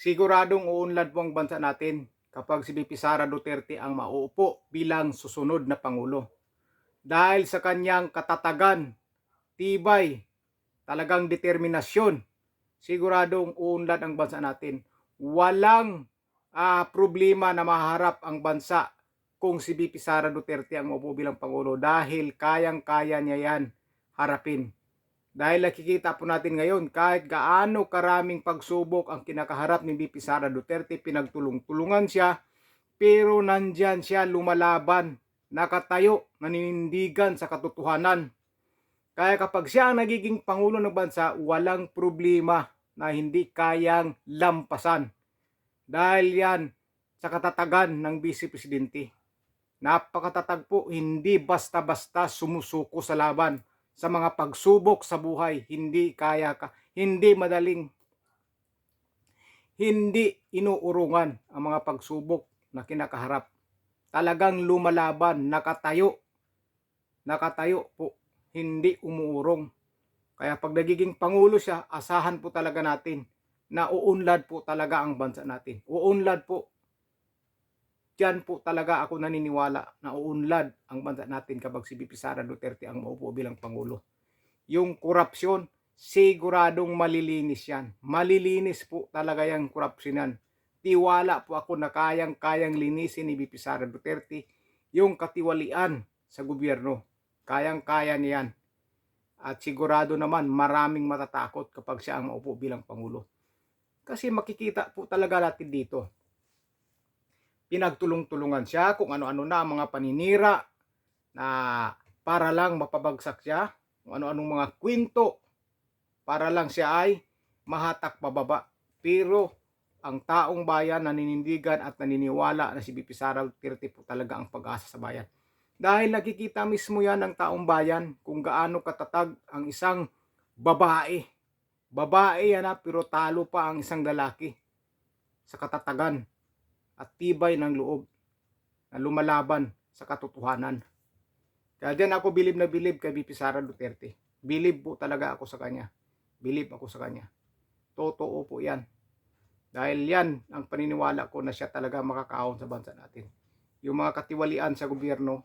Siguradong uunlad po ang bansa natin kapag si VP Sara Duterte ang mauupo bilang susunod na Pangulo. Dahil sa kanyang katatagan, tibay, talagang determinasyon, siguradong uunlad ang bansa natin. Walang problema na maharap ang bansa kung si VP Sara Duterte ang mauupo bilang Pangulo dahil kayang-kaya niya yan harapin. Dahil nakikita po natin ngayon kahit gaano karaming pagsubok ang kinakaharap ni VP Sara Duterte, pinagtulong-tulungan siya, pero nandyan siya lumalaban, nakatayo, naninindigan sa katotohanan. Kaya kapag siya ang nagiging Pangulo ng bansa, walang problema na hindi kayang lampasan. Dahil yan sa katatagan ng Vice Presidente. Napakatatag po, hindi basta-basta sumusuko sa laban. Sa mga pagsubok sa buhay, hindi hindi inuurungan ang mga pagsubok na kinakaharap. Talagang lumalaban, nakatayo po, hindi umuurong. Kaya pag nagiging Pangulo siya, asahan po talaga natin na uunlad po talaga ang bansa natin. Uunlad po. Diyan po talaga ako naniniwala na uunlad ang bansa natin kapag si VP Sara Duterte ang maupo bilang Pangulo. Yung korupsyon, siguradong malilinis yan. Malilinis po talaga yung korupsyon yan. Tiwala po ako na kayang-kayang linisin ni VP Sara Duterte yung katiwalian sa gobyerno. Kayang-kaya niyan. At sigurado naman maraming matatakot kapag siya ang maupo bilang Pangulo. Kasi makikita po talaga natin dito. Pinagtulong-tulungan siya kung ano-ano na mga paninira na para lang mapabagsak siya, kung ano-anong mga kwento para lang siya ay mahatak pababa. Pero ang taong bayan naninindigan at naniniwala na si VP Sara Duterte po talaga ang pag-asa sa bayan. Dahil nakikita mismo yan ng taong bayan kung gaano katatag ang isang babae. Babae yan pero talo pa ang isang lalaki sa katatagan at tibay ng loob na lumalaban sa katotohanan. Kaya dyan ako bilib na bilib kay VP Sara Duterte. Bilib po talaga ako sa kanya. Bilib ako sa kanya. Totoo po yan. Dahil yan ang paniniwala ko na siya talaga makakaahon sa bansa natin. Yung mga katiwalian sa gobyerno,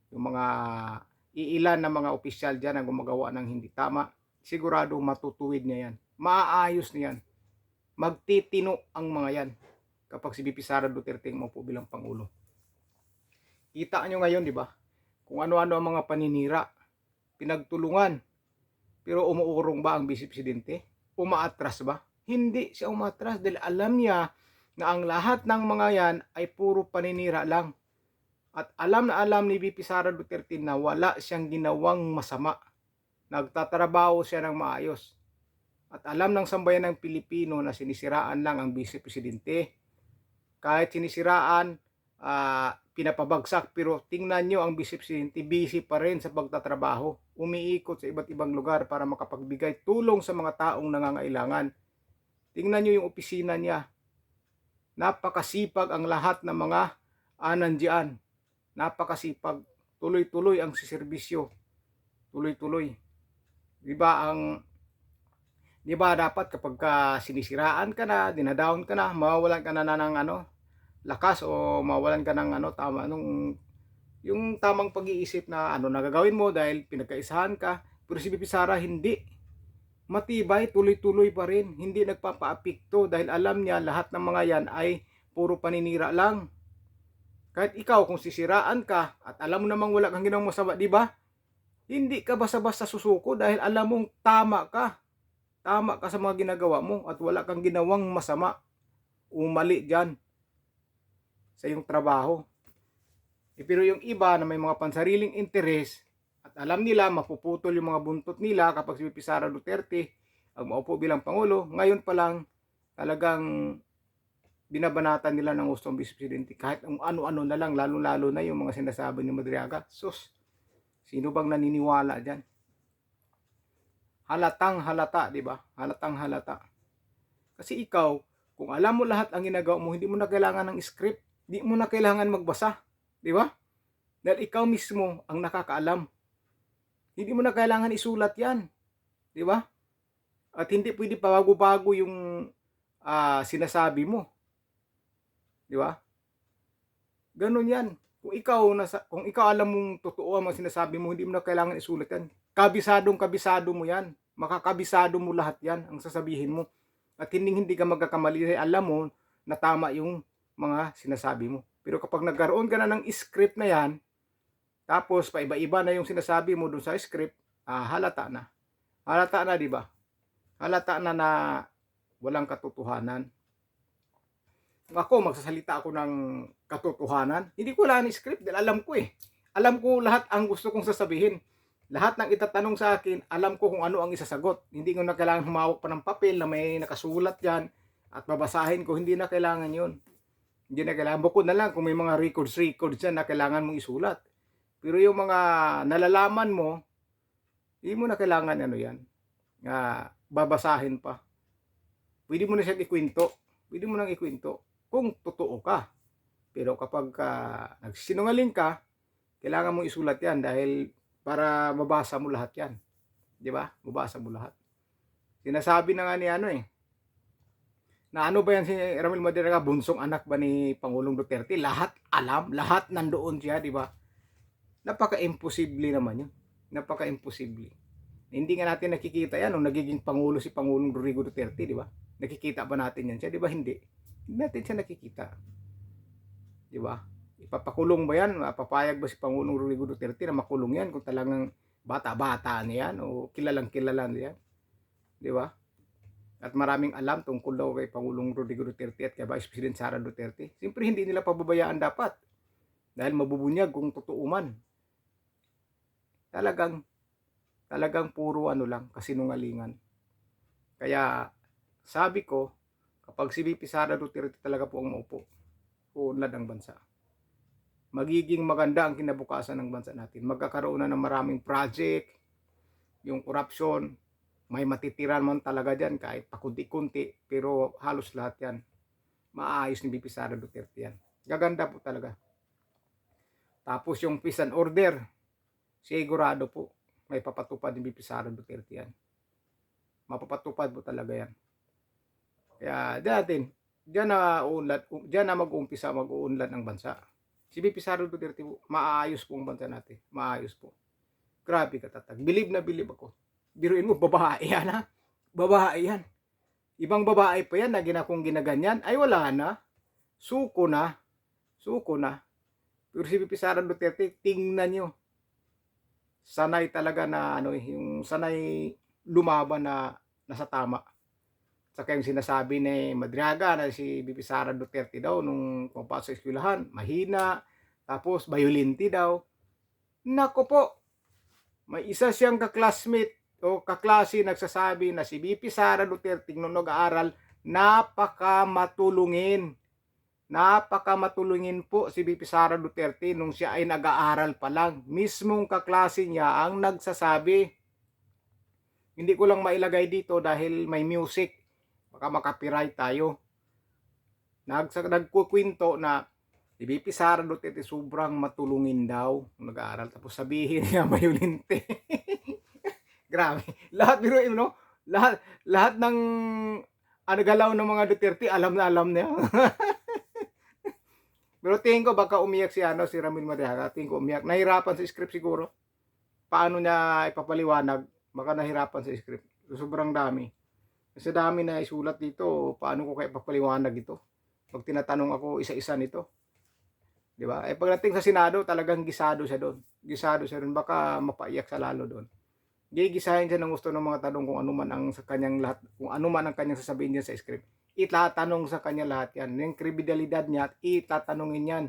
yung mga iilan na mga opisyal dyan ang gumagawa ng hindi tama, sigurado matutuwid niya yan. Maaayos niyan. Magtitino ang mga yan kapag si VP Sara Duterte ang maupo bilang Pangulo. Kita nyo ngayon, di ba? Kung ano-ano ang mga paninira, pinagtulungan. Pero umuurong ba ang Vice Presidente? Umaatras ba? Hindi siya umaatras dahil alam niya na ang lahat ng mga yan ay puro paninira lang. At alam na alam ni VP Sara Duterte na wala siyang ginawang masama. Nagtatrabaho siya ng maayos. At alam ng sambayan ng Pilipino na sinisiraan lang ang Vice Presidente. Kahit sinisiraan, pinapabagsak, pero tingnan nyo ang Vice Presidente, busy pa rin sa pagtatrabaho. Umiikot sa iba't ibang lugar para makapagbigay tulong sa mga taong nangangailangan. Tingnan nyo yung opisina niya. Napakasipag ang lahat ng mga nandiyan. Napakasipag. Tuloy-tuloy ang siserbisyo. Tuloy-tuloy. Diba dapat kapag sinisiraan ka na, dinadown ka na, mawawalan ka na ng lakas o mawalan ka ng yung tamang pag-iisip na nagagawin mo dahil pinagkaisahan ka. Pero si VP Sara hindi. Matibay, tuloy-tuloy pa rin. Hindi nagpapaapekto dahil alam niya lahat ng mga yan ay puro paninira lang. Kahit ikaw kung sisiraan ka at alam mo namang wala kang ginawang masama, di ba? Hindi ka basta-basta susuko dahil alam mong tama ka. Tama ka sa mga ginagawa mo at wala kang ginawang masama o mali dyan sa iyong trabaho. Pero yung iba na may mga pansariling interes at alam nila mapuputol yung mga buntot nila kapag si VP Sara Duterte ang maupo bilang Pangulo, ngayon pa lang talagang binabanatan nila ng gustong Vice Presidente kahit ang ano-ano na lang, lalo-lalo na yung mga sinasabi ni Madriaga. Sus, sino bang naniniwala dyan? Halatang halata, di ba? Halatang halata. Kasi ikaw, kung alam mo lahat ang ginagawa mo, hindi mo na kailangan ng script. Hindi mo na kailangan magbasa. Di ba? Dahil ikaw mismo ang nakakaalam. Hindi mo na kailangan isulat yan. Di ba? At hindi pwede bago-bago yung sinasabi mo, di ba? Ganun yan. Kung ikaw alam mong totoo ang mga sinasabi mo, hindi mo na kailangan isulat yan. Kabisadong-kabisado mo yan. Makakabisado mo lahat yan ang sasabihin mo. At hindi ka magkakamali, alam mo na tama yung mga sinasabi mo. Pero kapag nagkaroon ka na ng script na yan, tapos paiba-iba na yung sinasabi mo dun sa script, halata na. Halata na, di ba? Halata na walang katotohanan. Ako, magsasalita ako ng katotohanan. Hindi ko wala ng script dahil alam ko eh. Alam ko lahat ang gusto kong sasabihin. Lahat ng itatanong sa akin, alam ko kung ano ang isasagot. Hindi ko na kailangan humawak pa ng papel na may nakasulat yan at babasahin ko. Hindi na kailangan yun. Hindi na kailangan. Bukod na lang kung may mga records yan na kailangan mong isulat. Pero yung mga nalalaman mo, hindi mo na kailangan yan. Babasahin pa. Pwede mo na siyang ikwento. Pwede mo nang ikwento kung totoo ka. Pero kapag nagsinungaling ka, kailangan mong isulat yan dahil para mabasa mo lahat yan. Di ba? Mabasa mo lahat. Sinasabi na nga ni na ano ba yan si Ramil Madriaga, bunsong anak ba ni Pangulong Duterte? Lahat alam, lahat nandoon siya, di ba? Napaka-imposible naman yun. Napaka-imposible. Hindi nga natin nakikita yan nung nagiging Pangulo si Pangulong Rodrigo Duterte, di ba? Nakikita ba natin yan siya? Di ba hindi? Hindi natin siya nakikita. Di ba? Ipapakulong ba yan? Papayag ba si Pangulong Rodrigo Duterte na makulong yan kung talagang bata-bata niyan o kilalang-kilala niyan? Di ba? At maraming alam tungkol daw kay Pangulong Rodrigo Duterte at kay Vice President Sara Duterte. Siyempre hindi nila pababayaan dapat. Dahil mabubunyag kung totoo man. Talagang puro lang, kasinungalingan. Kaya sabi ko, kapag si VP Sara Duterte talaga po ang maupo, uunlad ang bansa. Magiging maganda ang kinabukasan ng bansa natin. Magkakaroon na ng maraming project, yung corruption, may matitiran man talaga dyan kahit pakunti-kunti, pero halos lahat yan maayos ni VP Sara Duterte yan. Gaganda po talaga. Tapos yung peace and order, sigurado po may papatupad ni VP Sara Duterte yan. Mapapatupad po talaga yan. Kaya diyan na mag-uumpisa mag-uunlad ng bansa. Si VP Sara Duterte po, maayos po ang bansa natin. Maayos po. Grabe katatag. Believe na believe ako. Biruin mo, babae yan ha. Babae yan. Ibang babae pa yan na kung ginaganyan. Ay wala na. Suko na. Suko na. Pero si VP Sara Duterte, tingnan nyo. Sanay talaga na yung sanay lumaban na nasa tama. Saka yung sinasabi ni Madriaga na si VP Sara Duterte daw nung pumapasok sa eskwelahan, mahina, tapos violente daw. Nako po, may isa siyang kaklasmate o kaklase nagsasabi na si VP Sara Duterte nung nag-aaral, napakamatulungin. Napakamatulungin po si VP Sara Duterte nung siya ay nag-aaral pa lang. Mismong kaklase niya ang nagsasabi. Hindi ko lang mailagay dito dahil may music. Baka makapiright tayo. Nagkukwento na si VP Sara Duterte sobrang matulungin daw nung nag-aaral. Tapos sabihin niya violente. Grabe. Lahat biruin no? Lahat ng galaw ng mga Duterte alam na niya. Pero tingin ko baka umiyak si Ramil Madriaga. Tingin ko umiyak. Nahirapan sa script siguro. Paano niya ipapaliwanag? Baka nahirapan sa script. Sobrang dami. Kasi dami na isulat dito. Paano ko kaya ipapaliwanag ito? Pag tinatanong ako isa-isa nito. Di ba? Pagdating sa Senado, talagang gisado siya doon. Gisado siya doon. Baka mapaiyak sa lalo doon. Gigisahin siya ng gusto ng mga tanong kung ano man ang sa kanyang lahat, kung ano man ang kanyang sasabihin niya sa script. Itatanong sa kanya lahat yan. Yung kredibilidad niya, itatanungin yan.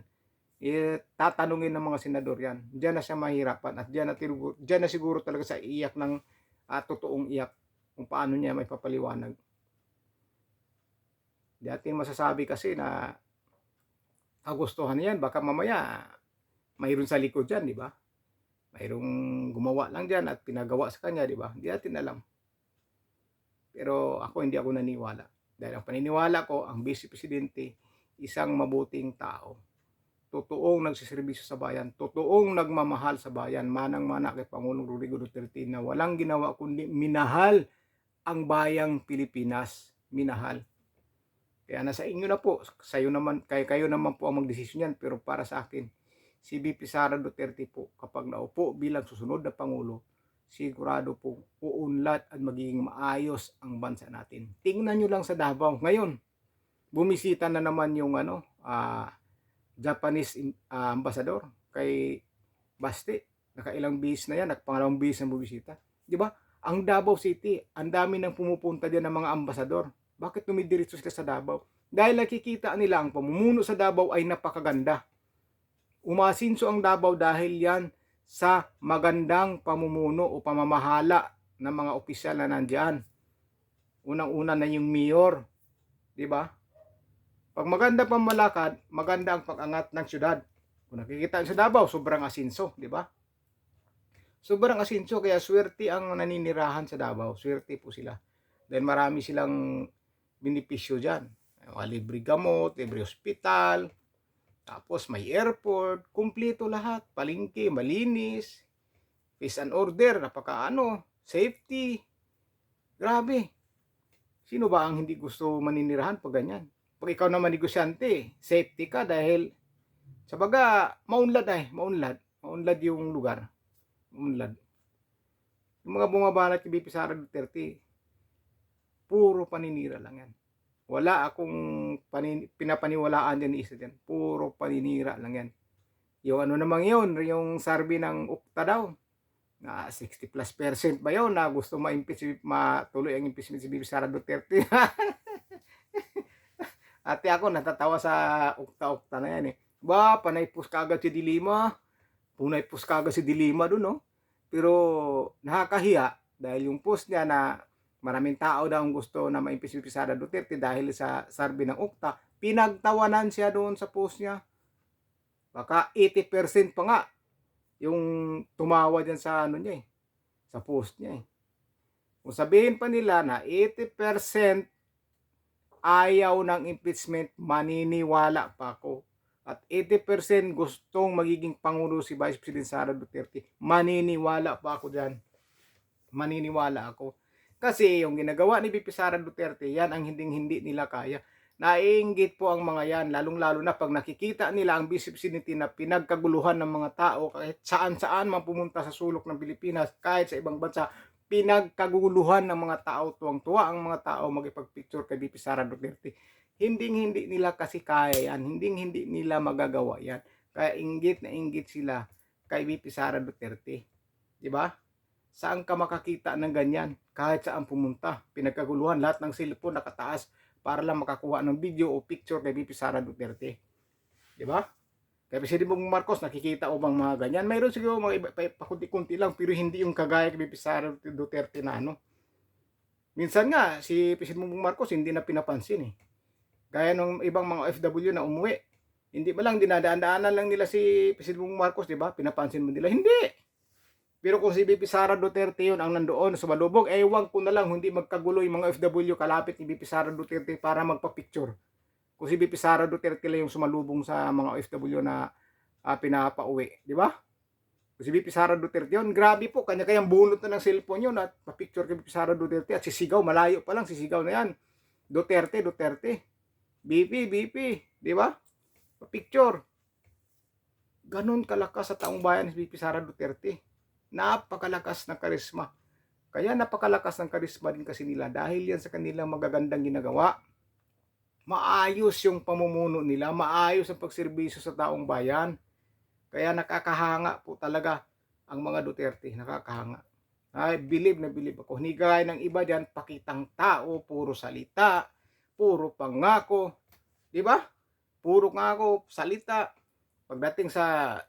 Itatanungin ng mga senador yan. Diyan na siya mahirapan at diyan na siguro talaga sa iyak ng totoong iyak kung paano niya may papaliwanag. Di atin masasabi kasi na kagustuhan niyan, baka mamaya mayroon sa likod yan, di ba? Mayroong gumawa lang dyan at pinagawa sa kanya, di ba? Hindi natin alam. Pero hindi ako naniwala. Dahil ang paniniwala ko, ang Vice Presidente, isang mabuting tao. Totoong nagsiservisyo sa bayan. Totoong nagmamahal sa bayan. Manang-mana kay Pangulong Rodrigo Duterte na walang ginawa kundi minahal ang bayang Pilipinas. Minahal. Kaya nasa inyo na po, kayo naman po ang magdesisyon yan. Pero para sa akin, si VP Sara Duterte po, kapag naupo bilang susunod na Pangulo, sigurado po uunlad at magiging maayos ang bansa natin. Tingnan nyo lang sa Davao. Ngayon, bumisita na naman yung Japanese ambassador kay Baste. Nakailang bihis na yan, nakapangalawang bihis na bumisita. Di ba? Ang Davao City, ang dami nang pumupunta diyan ng mga ambasador. Bakit dumidiretso sila sa Davao? Dahil nakikita nila ang pamumuno sa Davao ay napakaganda. Umasinso ang Davao dahil yan sa magandang pamumuno o pamamahala ng mga opisyal na nandiyan. Unang-una na yung mayor, di ba? Pag maganda pamalakad, maganda ang pag-angat ng syudad. Kung nakikita sa Davao, sobrang asinso, di ba? Sobrang asinso, kaya swerte ang naninirahan sa Davao. Swerte po sila. Dahil marami silang benepisyo dyan. Libre gamot, libre hospital, tapos may airport, kumpleto lahat. Palengke, malinis, peace and order, safety. Grabe. Sino ba ang hindi gusto maninirahan pag ganyan? Pag ikaw naman negosyante, safety ka dahil sa baga, maunlad yung lugar. Maunlad. Yung mga bumabanat kay BP Sara Duterte, puro paninira lang yan. Wala akong pinapaniwalaan din isa dyan. Puro paninira lang yan. Yung namang yun, yung survey ng UKTA daw, na 60+% ba yun na gusto matuloy ang impeachment si BP Sara Duterte. Ate ako natatawa sa UKTA na yan eh. Ba, panay pus kagad si Dilima. Punay pus kagad si Dilima dun, no? Pero nakakahiya dahil yung post niya na maraming tao daw ang gusto na ma-impeach si Sara Duterte dahil sa survey ng UKTA, pinagtawanan siya doon sa post niya. Baka 80% pa nga yung tumawa dyan sa niya sa post niya eh. Kung sabihin pa nila na 80% ayaw ng impeachment, maniniwala pa ako. At 80% gustong magiging Pangulo si Vice President Sara Duterte, maniniwala pa ako dyan. Maniniwala ako. Kasi yung ginagawa ni VP Sara Duterte, yan ang hindi nila kaya. Naiinggit po ang mga yan, lalong-lalo na pag nakikita nila ang Vice President na pinagkaguluhan ng mga tao kahit saan-saan man pumunta sa sulok ng Pilipinas, kahit sa ibang bansa, pinagkaguluhan ng mga tao, tuwang-tuwa ang mga tao magipagpicture kay VP Sara Duterte. Hindi nila kasi kaya yan, hindi nila magagawa yan. Kaya inggit na inggit sila kay VP Sara Duterte. Di ba? Saan ka makakita ng ganyan? Kahit saan pumunta, pinagkaguluhan, lahat ng cellphone nakataas para lang makakuha ng video o picture kay VP Sara Duterte. Di ba? Kaya Presidente Bongbong Marcos, nakikita o bang mga ganyan? Mayroon siguro mga iba, pakunti-kunti lang, pero hindi yung kagaya kay VP Sara Duterte na Minsan nga, si Presidente Bongbong Marcos hindi na pinapansin eh. Gaya ng ibang mga OFW na umuwi. Hindi ba lang, dinadaan-daanan lang nila si Presidente Bongbong Marcos, di ba? Pinapansin mo nila? Hindi! Pero kung si VP Sara Duterte yun ang nandoon sa Malubog, ewan ko na lang, hindi magkagulo yung mga OFW kalapit ni VP Sara Duterte para magpa-picture. Kung si VP Sara Duterte lang yung sumalubong sa mga OFW na pinapauwi, di ba? Kung si VP Sara Duterte yun, grabe po, kanya-kanyang bunot na ng cellphone yun at pa-picture kay VP Sara Duterte at sisigaw, malayo pa lang, sisigaw na yan. Duterte, BP, di ba? Pa-picture. Ganon kalakas sa taong bayan si VP Sara Duterte. Napakalakas ng karisma. Kaya napakalakas ng karisma din kasi nila dahil yan sa kanilang magagandang ginagawa. Maayos yung pamumuno nila, maayos ang pagserbisyo sa taong bayan. Kaya nakakahanga po talaga ang mga Duterte, nakakahanga. Ay, believe ako. Hindi gaya ng iba diyan, pakitang tao, puro salita, puro pangako, di ba? Puro ngako, salita. Pagdating sa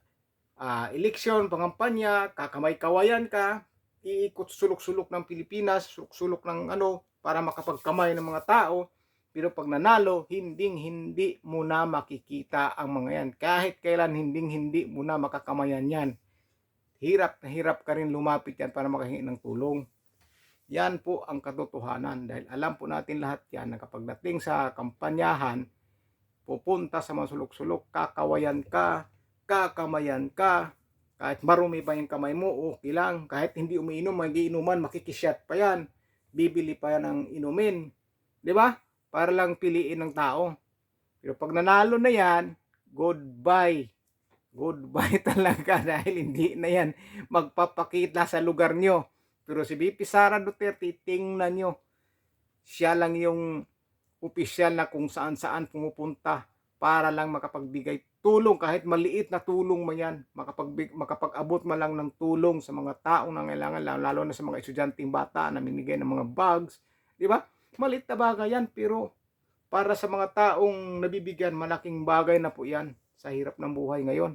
eleksyon, pangampanya, kakamay-kawayan ka, iikot sulok-sulok ng Pilipinas, sulok-sulok ng para makapagkamay ng mga tao. Pero pag nanalo, hindi mo na makikita ang mga yan. Kahit kailan hindi mo na makakamayan yan. Hirap na hirap ka rin lumapit yan para makahingi ng tulong. Yan po ang katotohanan. Dahil alam po natin lahat yan na kapag dating sa kampanyahan, pupunta sa mga sulok-sulok, kakawayan ka, kakamayan ka, kahit marumi pa yung kamay mo, okay lang. Kahit hindi umiinom, magiinuman, makikisyat pa yan. Bibili pa yan ng inumin. Di ba? para lang piliin ng tao. Pero pag nanalo na yan, goodbye. Goodbye talaga dahil hindi na yan magpapakita sa lugar nyo. Pero si VP Sara Duterte, tingnan nyo, siya lang yung opisyal na kung saan-saan pumupunta para lang makapagbigay tulong, kahit maliit na tulong man yan, makapag-abot man lang ng tulong sa mga taong nangailangan, lalo na sa mga estudyanteng bata na namimigay ng mga bags, di ba? Maliit na bagay yan, pero para sa mga taong nabibigyan, malaking bagay na po yan sa hirap ng buhay ngayon.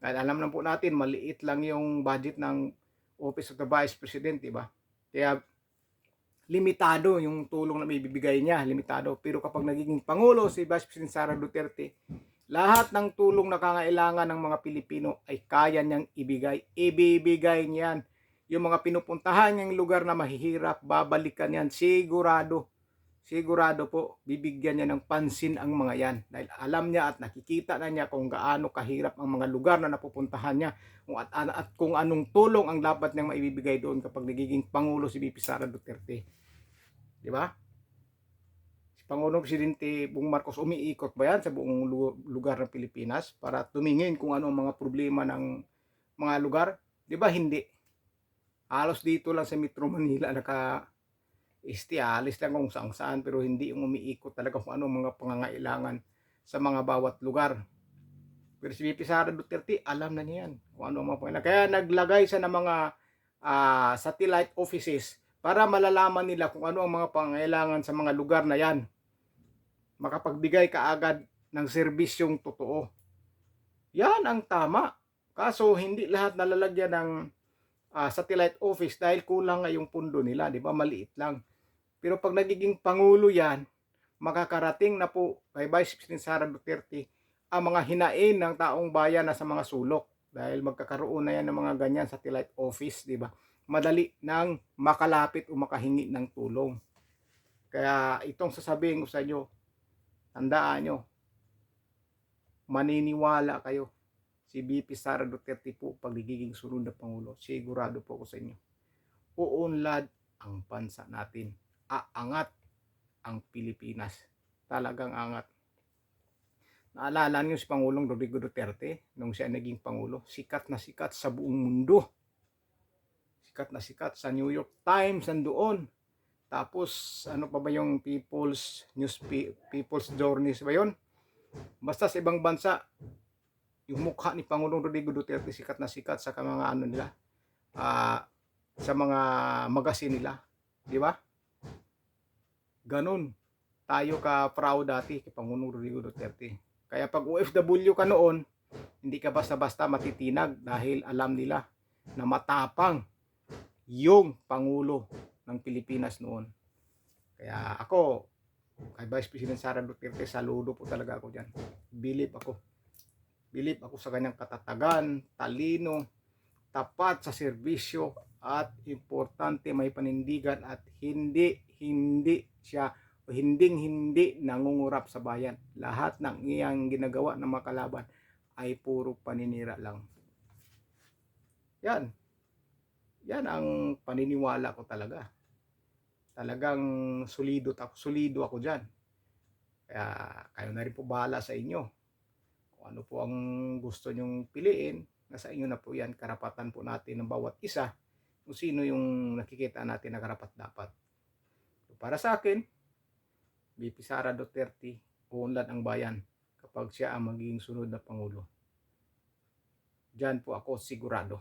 Dahil alam na po natin, maliit lang yung budget ng Office of the Vice President, di ba? Kaya limitado yung tulong na may bibigay niya, limitado. Pero kapag nagiging Pangulo si Vice President Sara Duterte, lahat ng tulong na kangailangan ng mga Pilipino ay kaya niyang ibigay. Ibibigay niyan. Yung mga pinupuntahan niyang lugar na mahihirap, babalikan yan. Sigurado. Sigurado po, bibigyan niya ng pansin ang mga yan. Dahil alam niya at nakikita na niya kung gaano kahirap ang mga lugar na napupuntahan niya. At kung anong tulong ang dapat niyang maibibigay doon kapag nagiging Pangulo si VP Sara Duterte. Di ba? Si Pangulong Presidente Bong Marcos umiikot ba yan sa buong lugar ng Pilipinas para tumingin kung ano ang mga problema ng mga lugar? Di ba hindi? Halos dito lang sa Metro Manila alis lang kung saan pero hindi yung umiikot talaga kung ano ang mga pangangailangan sa mga bawat lugar. Pero si VP Sara Duterte, alam na niya yan kung ano ang mga pangangailangan. Kaya naglagay siya ng mga satellite offices para malalaman nila kung ano ang mga pangangailangan sa mga lugar na yan. Makapagbigay kaagad ng serbisyong totoo. Yan ang tama. Kaso hindi lahat nalalagyan ng satellite office dahil kulang nga yung pundo nila, di ba? Maliit lang. Pero pag nagiging Pangulo yan, makakarating na po kay Vice President Sara Duterte ang mga hinain ng taong bayan na sa mga sulok. Dahil magkakaroon na yan ng mga ganyan satellite office, di ba? Madali nang makalapit o makahingi ng tulong. Kaya itong sasabihin ko sa inyo, tandaan nyo, maniniwala kayo. Si VP Sara Duterte po pag nagiging sunod na Pangulo, sigurado po ako sa inyo, uunlad ang bansa natin. Aangat ang Pilipinas. Talagang angat. Naalala niyo si Pangulong Rodrigo Duterte nung siya naging Pangulo, sikat na sikat sa buong mundo. Sikat na sikat sa New York Times nandoon. Tapos ano pa ba yung People's Journeys ba yon? Basta sa ibang bansa, yung mukha ni Pangulong Rodrigo Duterte sikat na sikat sa mga ano nila, sa mga magazine nila, di ba? Ganun tayo ka proud dati kay Pangulong Rodrigo Duterte. Kaya pag OFW ka noon, hindi ka basta-basta matitinag dahil alam nila na matapang yung Pangulo ng Pilipinas noon. Kaya ako, kay Vice President Sara Duterte, saludo po talaga ako dyan. Believe ako sa kanyang katatagan, talino, tapat sa serbisyo, at importante may panindigan at hindi siya hindi nangungurap sa bayan. Lahat ng iyang ginagawa ng mga kalaban ay puro paninira lang. Yan ang paniniwala ko talaga. Talagang solido ako dyan. Kaya kayo na rin po bahala sa inyo. Kung ano po ang gusto nyong piliin, nasa inyo na po yan. Karapatan po natin ng bawat isa kung sino yung nakikita natin na karapat dapat. So, para sa akin, VP Sara Duterte, uunlad ang bayan kapag siya ang magiging sunod na Pangulo. Diyan po ako sigurado.